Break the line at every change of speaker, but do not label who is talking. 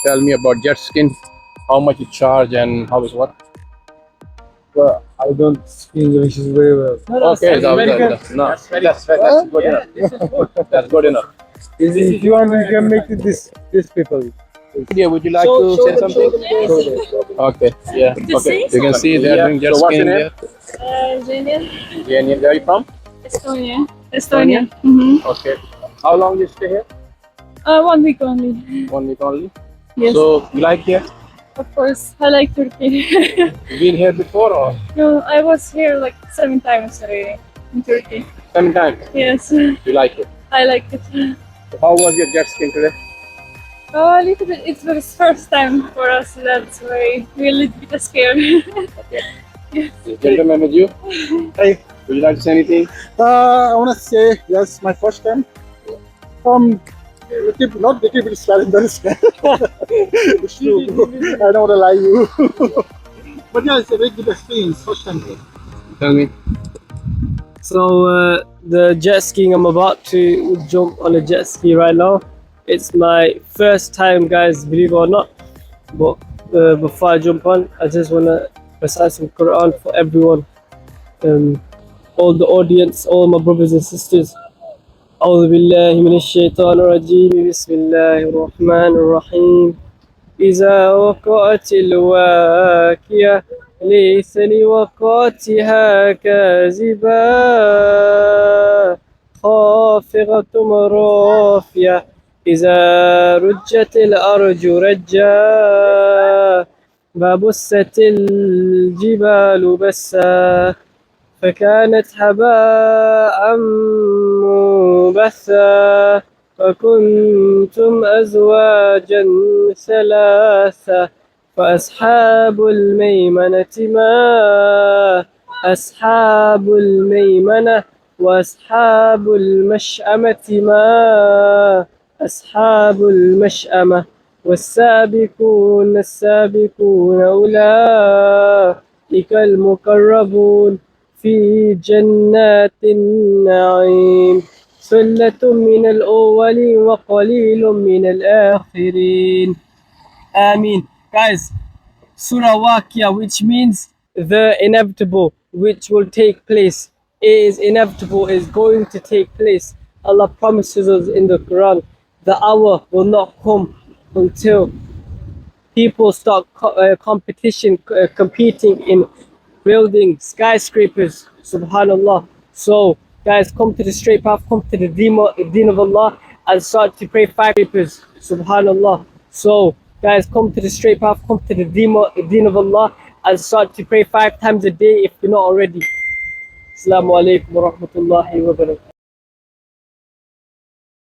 tell me about jet skiing, how much it charge and how it work.
But I don't speak English very well.
Okay, that's good enough. That's good enough.
If you want, you can make it this people.
Yeah, would you like to say something? Okay, yeah. Okay, you can see they're doing jet skiing there.
Zenia.
Yeah, where are you from?
Estonia. Estonia. Mm-hmm.
Okay. How long you stay here?
1 week only.
1 week only.
Yes.
So you like here?
Of course, I like Turkey.
You been here before or
No, I was here like 7 times already in Turkey.
7 times?
Yes,
You like it?
I like it.
How was your jet skiing today?
Oh, a little bit. It's the first time for us. That's why we're a little bit scared.
Okay.
Yes.
The gentleman with you?
Hey,
Would you like to say anything?
I want to say yes, my first time. Not little bit scared, embarrassed. It's true. I don't want to lie you. But yeah, it's a very good experience. First time.
Tell me.
So the jet skiing, I'm about to jump on a jet ski right now. It's my first time, guys, believe it or not. But before I jump on, I just want to recite some Quran for everyone, all the audience, all my brothers and sisters. أعوذ بالله من الشيطان الرجيم بسم الله الرحمن الرحيم إذا وقعت الواقعة ليس لوقعتها كاذبة خافضة رافعة إذا رجت الأرض رجا وبست الجبال بسا فكانت هباء منبثا وكنتم أزواجا ثلاثة فأصحاب الميمنة ما أصحاب الميمنة وأصحاب المشأمة ما أصحاب المشأمة والسابقون السابقون أولئك المقربون في جنات النعيم ثلة من الأولين وقليل من الآخرين. Ameen. Guys, Surah Waqia, which means the inevitable, which will take place, is inevitable, is going to take place. Allah promises us in the Quran, the hour will not come until people start competing in building skyscrapers. Subhanallah. So guys, come to the straight path, come to the deen of Allah, and start to pray 5 papers. Subhanallah. So guys, come to the straight path, come to the deen of Allah, and start to pray 5 times a day if you're not already. Assalamu alaikum wa rahmatullahi wa barakatuh.